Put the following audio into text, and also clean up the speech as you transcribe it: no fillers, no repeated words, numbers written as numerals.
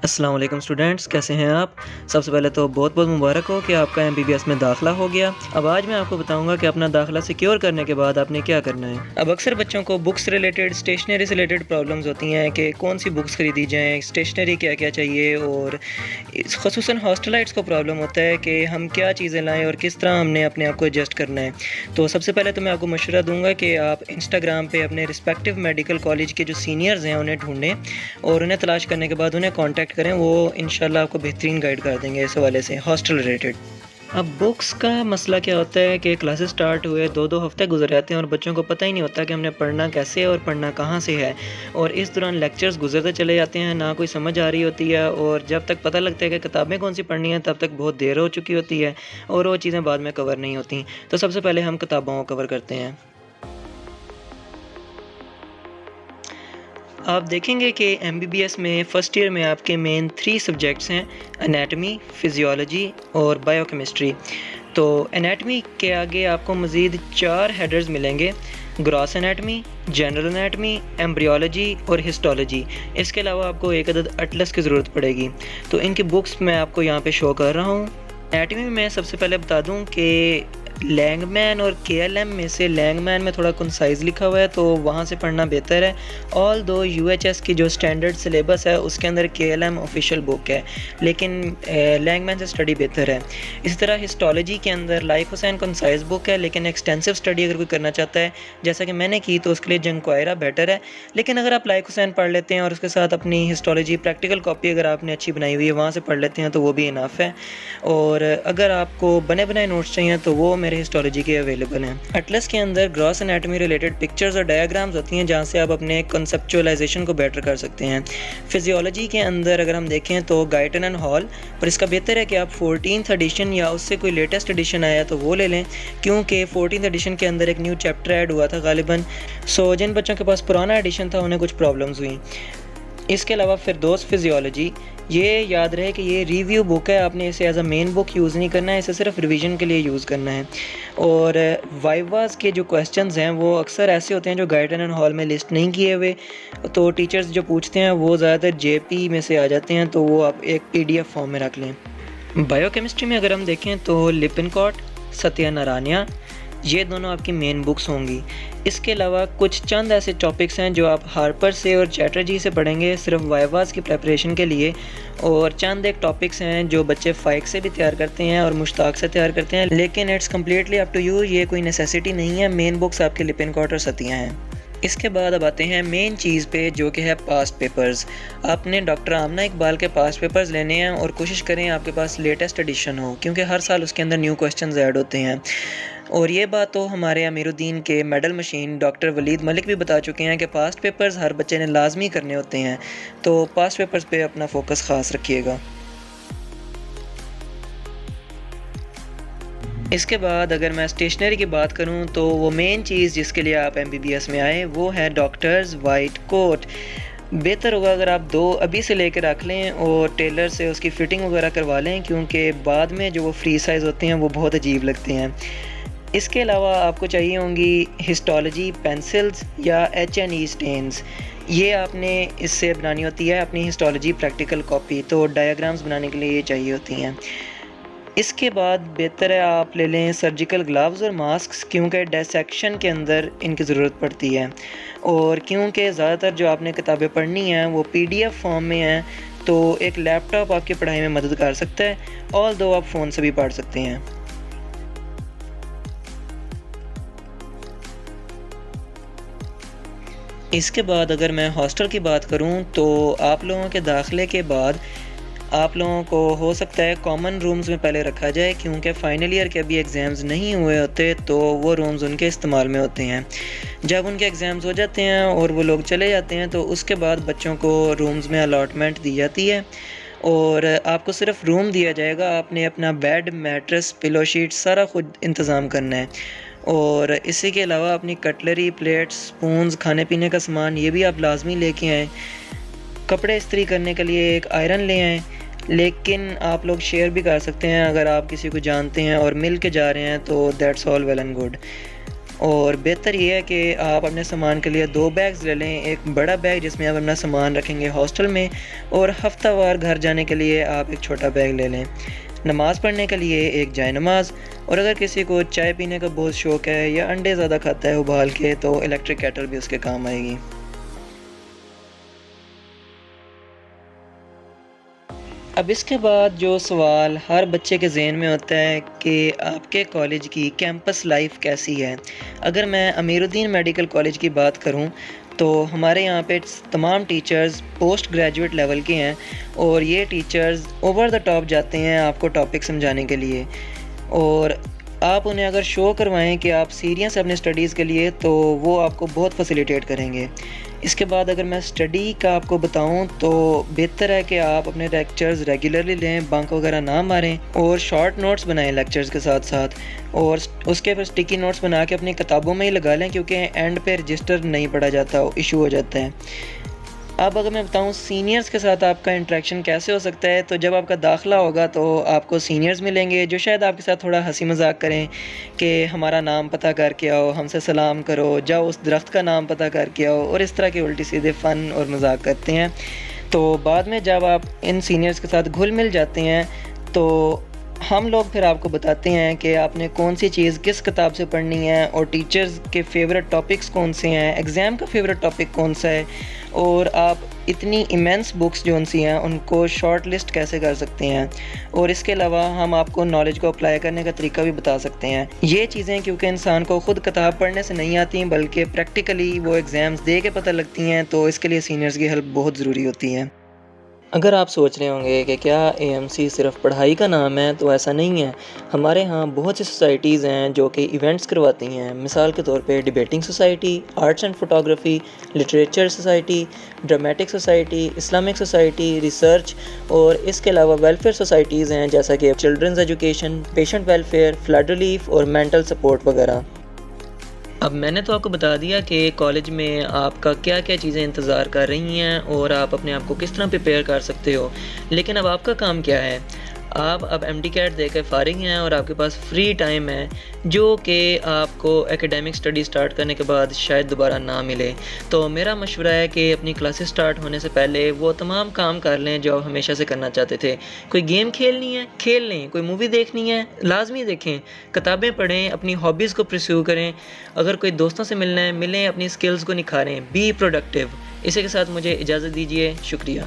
السلام علیکم اسٹوڈنٹس، کیسے ہیں آپ؟ سب سے پہلے تو بہت بہت مبارک ہو کہ آپ کا MBBS میں داخلہ ہو گیا۔ اب آج میں آپ کو بتاؤں گا کہ اپنا داخلہ سیکیور کرنے کے بعد آپ نے کیا کرنا ہے۔ اب اکثر بچوں کو بکس ریلیٹڈ، اسٹیشنری سے ریلیٹڈ پرابلمز ہوتی ہیں کہ کون سی بکس خریدی جائیں، اسٹیشنری کیا کیا چاہیے، اور خصوصاً ہاسٹلائٹس کو پرابلم ہوتا ہے کہ ہم کیا چیزیں لائیں اور کس طرح ہم نے اپنے آپ کو ایڈجسٹ کرنا ہے۔ تو سب سے پہلے تو میں آپ کو مشورہ دوں گا کہ آپ انسٹاگرام پہ اپنے رسپیکٹیو میڈیکل کالج کے جو سینئرز ہیں انہیں ڈھونڈیں اور انہیں تلاش کرنے کے بعد انہیں کانٹیکٹ کریں، وہ انشاءاللہ آپ کو بہترین گائیڈ کر دیں گے اس حوالے سے ہاسٹل ریلیٹڈ۔ اب بکس کا مسئلہ کیا ہوتا ہے کہ کلاسز سٹارٹ ہوئے 2 ہفتے گزر جاتے ہیں اور بچوں کو پتہ ہی نہیں ہوتا کہ ہم نے پڑھنا کیسے ہے اور پڑھنا کہاں سے ہے، اور اس دوران لیکچرز گزرتے چلے جاتے ہیں، نہ کوئی سمجھ آ رہی ہوتی ہے، اور جب تک پتہ لگتا ہے کہ کتابیں کون سی پڑھنی ہیں تب تک بہت دیر ہو چکی ہوتی ہے اور وہ چیزیں بعد میں کور نہیں ہوتی۔ تو سب سے پہلے ہم کتابوں کو کور کرتے ہیں۔ آپ دیکھیں گے کہ MBBS میں فرسٹ ایئر میں آپ کے مین 3 سبجیکٹس ہیں: انیٹمی، فزیولوجی اور بائیو کیمسٹری۔ تو انیٹمی کے آگے آپ کو مزید 4 ہیڈرز ملیں گے: gross anatomy, general anatomy, embryology اور ہسٹولوجی۔ اس کے علاوہ آپ کو ایک عدد اٹلس کی ضرورت پڑے گی۔ تو ان کی بکس میں آپ کو یہاں پہ شو کر رہا ہوں۔ انیٹمی میں سب سے پہلے بتا دوں کہ لینگ مین اور KLM میں سے لینگ مین میں تھوڑا کنسائز لکھا ہوا ہے، تو وہاں سے پڑھنا بہتر ہے۔ آل دو UHS کی جو سٹینڈرڈ سلیبس ہے اس کے اندر KLM آفیشیل بک ہے، لیکن لینگ مین سے سٹڈی بہتر ہے۔ اسی طرح ہسٹولوجی کے اندر لائق حسین کنسائز بک ہے، لیکن ایکسٹینسو سٹڈی اگر کوئی کرنا چاہتا ہے جیسا کہ میں نے کی تو اس کے لیے جنکوائرہ بیٹر ہے۔ لیکن اگر آپ لائق حسین پڑھ لیتے ہیں اور اس کے ساتھ اپنی ہسٹولوجی پریکٹیکل کاپی اگر آپ نے اچھی بنائی ہوئی ہے وہاں سے پڑھ لیتے ہیں تو وہ بھی انف ہے۔ اور اگر آپ کو بنے بنائے نوٹس چاہیے تو وہ میرے ہسٹولوجی کے اویلیبل ہیں۔ اٹلس کے اندر گراس انیٹمی ریلیٹڈ پکچرز اور ڈایاگرامز ہوتی ہیں جہاں سے آپ اپنے کنسپچوائلائزیشن کو بیٹر کر سکتے ہیں۔ فزیولوجی کے اندر اگر ہم دیکھیں تو گائٹن اینڈ ہال، پر اس کا بہتر ہے کہ آپ 14th ایڈیشن یا اس سے کوئی لیٹسٹ ایڈیشن آیا تو وہ لے لیں، کیونکہ 14th ایڈیشن کے اندر ایک نیو چیپٹر ایڈ ہوا تھا غالباً، سو جن بچوں کے پاس پرانا ایڈیشن تھا انہیں کچھ پرابلمز ہوئیں۔ اس کے علاوہ فردوس فزیولوجی، یہ یاد رہے کہ یہ ریویو بک ہے، آپ نے اسے as a main book use نہیں کرنا ہے، اسے صرف ریویژن کے لیے یوز کرنا ہے۔ اور وائواز کے جو کویسچنز ہیں وہ اکثر ایسے ہوتے ہیں جو گائیڈن اینڈ ہال میں لسٹ نہیں کیے ہوئے، تو ٹیچرز جو پوچھتے ہیں وہ زیادہ تر JP میں سے آ جاتے ہیں، تو وہ آپ ایک PDF فارم میں رکھ لیں۔ بائیو کیمسٹری میں اگر ہم دیکھیں تو لپنکاٹ، ستیہ نارانیہ، یہ دونوں آپ کی مین بکس ہوں گی۔ اس کے علاوہ کچھ چند ایسے ٹاپکس ہیں جو آپ ہارپر سے اور چیٹرجی سے پڑھیں گے صرف وائواز کی پریپریشن کے لیے، اور چند ایک ٹاپکس ہیں جو بچے فائق سے بھی تیار کرتے ہیں اور مشتاق سے تیار کرتے ہیں، لیکن it's completely up to you, یہ کوئی نیسیسٹی نہیں ہے۔ مین بکس آپ کے لپنکاٹ اور ستیہ ہیں۔ اس کے بعد اب آتے ہیں مین چیز پہ جو کہ ہے پاسٹ پیپرز۔ آپ نے ڈاکٹر آمنہ اقبال کے پاسٹ پیپرز لینے ہیں اور کوشش کریں آپ کے پاس لیٹسٹ ایڈیشن ہو، کیونکہ ہر سال اس کے اندر نیو کویسچنز ایڈ ہوتے ہیں۔ اور یہ بات تو ہمارے امیر الدین کے میڈل مشین ڈاکٹر ولید ملک بھی بتا چکے ہیں کہ پاسٹ پیپرز ہر بچے نے لازمی کرنے ہوتے ہیں، تو پاسٹ پیپرز پہ اپنا فوکس خاص رکھیے گا۔ اس کے بعد اگر میں اسٹیشنری کی بات کروں تو وہ مین چیز جس کے لیے آپ MBBS میں آئے وہ ہے ڈاکٹرز وائٹ کوٹ۔ بہتر ہوگا اگر آپ 2 ابھی سے لے کے رکھ لیں اور ٹیلر سے اس کی فٹنگ وغیرہ کروا لیں، کیونکہ بعد میں جو وہ فری سائز ہوتے ہیں وہ بہت عجیب لگتے ہیں۔ اس کے علاوہ آپ کو چاہیے ہوں گی ہسٹولوجی پینسلز یا HNE سٹینز، یہ آپ نے اس سے بنانی ہوتی ہے اپنی ہسٹولوجی پریکٹیکل کاپی، تو ڈایاگرامز بنانے کے لیے یہ چاہیے ہوتی ہیں۔ اس کے بعد بہتر ہے آپ لے لیں سرجیکل گلوز اور ماسکس، کیونکہ ڈائسیکشن کے اندر ان کی ضرورت پڑتی ہے، اور کیونکہ زیادہ تر جو آپ نے کتابیں پڑھنی ہیں وہ PDF فارم میں ہیں، تو ایک لیپ ٹاپ آپ کی پڑھائی میں مدد کر سکتا ہے، آل دو آپ فون سے بھی پڑھ سکتے ہیں۔ اس کے بعد اگر میں ہاسٹل کی بات کروں تو آپ لوگوں کے داخلے کے بعد آپ لوگوں کو ہو سکتا ہے کامن رومز میں پہلے رکھا جائے، کیونکہ فائنل ایئر کے ابھی ایگزامز نہیں ہوئے ہوتے تو وہ رومز ان کے استعمال میں ہوتے ہیں۔ جب ان کے ایگزامز ہو جاتے ہیں اور وہ لوگ چلے جاتے ہیں تو اس کے بعد بچوں کو رومز میں الاٹمنٹ دی جاتی ہے، اور آپ کو صرف روم دیا جائے گا، آپ نے اپنا بیڈ، میٹرس، پلو شیٹ سارا خود انتظام کرنا ہے، اور اسی کے علاوہ اپنی کٹلری، پلیٹس، سپونز، کھانے پینے کا سامان یہ بھی آپ لازمی لے کے آئیں۔ کپڑے استری کرنے کے لیے ایک آئرن لے آئیں، لیکن آپ لوگ شیئر بھی کر سکتے ہیں اگر آپ کسی کو جانتے ہیں اور مل کے جا رہے ہیں تو that's all well and good. اور بہتر یہ ہے کہ آپ اپنے سامان کے لیے 2 بیگز لے لیں، ایک بڑا بیگ جس میں آپ اپنا سامان رکھیں گے ہاسٹل میں، اور ہفتہ وار گھر جانے کے لیے آپ ایک چھوٹا بیگ لے لیں، نماز پڑھنے کے لیے ایک جائے نماز، اور اگر کسی کو چائے پینے کا بہت شوق ہے یا انڈے زیادہ کھاتا ہے ابال کے تو الیکٹرک کیٹل بھی اس کے کام آئے گی۔ اب اس کے بعد جو سوال ہر بچے کے ذہن میں ہوتا ہے کہ آپ کے کالج کی کیمپس لائف کیسی ہے۔ اگر میں امیر الدین میڈیکل کالج کی بات کروں تو ہمارے یہاں پہ تمام ٹیچرز پوسٹ گریجویٹ لیول کے ہیں، اور یہ ٹیچرز اوور دا ٹاپ جاتے ہیں آپ کو ٹاپک سمجھانے کے لیے، اور آپ انہیں اگر شو کروائیں کہ آپ سیریس ہیں اپنے اسٹڈیز کے لیے تو وہ آپ کو بہت فیسیلیٹیٹ کریں گے۔ اس کے بعد اگر میں اسٹڈی کا آپ کو بتاؤں تو بہتر ہے کہ آپ اپنے لیکچرز ریگولرلی لیں، بنک وغیرہ نہ ماریں، اور شارٹ نوٹس بنائیں لیکچرز کے ساتھ ساتھ، اور اس کے پھر اسٹکی نوٹس بنا کے اپنی کتابوں میں ہی لگا لیں، کیونکہ اینڈ پہ رجسٹر نہیں پڑھا جاتا، ایشو ہو جاتا ہے۔ اب اگر میں بتاؤں سینئرز کے ساتھ آپ کا انٹریکشن کیسے ہو سکتا ہے، تو جب آپ کا داخلہ ہوگا تو آپ کو سینئرز ملیں گے جو شاید آپ کے ساتھ تھوڑا ہنسی مذاق کریں کہ ہمارا نام پتہ کر کے آؤ، ہم سے سلام کرو، جاؤ اس درخت کا نام پتہ کر کے آؤ، اور اس طرح کے الٹی سیدھے فن اور مذاق کرتے ہیں۔ تو بعد میں جب آپ ان سینئرز کے ساتھ گھل مل جاتے ہیں تو ہم لوگ پھر آپ کو بتاتے ہیں کہ آپ نے کون سی چیز کس کتاب سے پڑھنی ہے، اور ٹیچرز کے فیورٹ ٹاپکس کون سے ہیں، ایگزام کا فیورٹ ٹاپک کون سا ہے، اور آپ اتنی ایمنس بکس جو سی ہیں ان کو شارٹ لسٹ کیسے کر سکتے ہیں، اور اس کے علاوہ ہم آپ کو نالج کو اپلائی کرنے کا طریقہ بھی بتا سکتے ہیں۔ یہ چیزیں کیونکہ انسان کو خود کتاب پڑھنے سے نہیں آتی بلکہ پریکٹیکلی وہ ایگزامز دے کے پتہ لگتی ہیں، تو اس کے لیے سینئرز کی ہیلپ بہت ضروری ہوتی ہے۔ اگر آپ سوچ رہے ہوں گے کہ کیا اے ایم سی صرف پڑھائی کا نام ہے، تو ایسا نہیں ہے۔ ہمارے ہاں بہت سی سوسائٹیز ہیں جو کہ ایونٹس کرواتی ہیں، مثال کے طور پہ debating society, arts and photography, literature society, dramatic society, Islamic society, research, اور اس کے علاوہ ویلفیئر سوسائٹیز ہیں جیسا کہ children's education, patient welfare, flood relief اور مینٹل سپورٹ وغیرہ۔ اب میں نے تو آپ کو بتا دیا کہ کالج میں آپ کا کیا کیا چیزیں انتظار کر رہی ہیں اور آپ اپنے آپ کو کس طرح پریپیئر کر سکتے ہو، لیکن اب آپ کا کام کیا ہے؟ آپ اب ایم ڈی کیٹ دے کے فارغ ہیں اور آپ کے پاس فری ٹائم ہے جو کہ آپ کو ایکیڈیمک سٹڈی سٹارٹ کرنے کے بعد شاید دوبارہ نہ ملے۔ تو میرا مشورہ ہے کہ اپنی کلاسز سٹارٹ ہونے سے پہلے وہ تمام کام کر لیں جو آپ ہمیشہ سے کرنا چاہتے تھے۔ کوئی گیم کھیلنی ہے کھیل لیں، کوئی مووی دیکھنی ہے لازمی دیکھیں، کتابیں پڑھیں، اپنی ہابیز کو پرسیو کریں، اگر کوئی دوستوں سے ملنا ہے ملیں، اپنی سکلز کو نکھاریں، بی پروڈکٹیو۔ اسی کے ساتھ مجھے اجازت دیجیے، شکریہ۔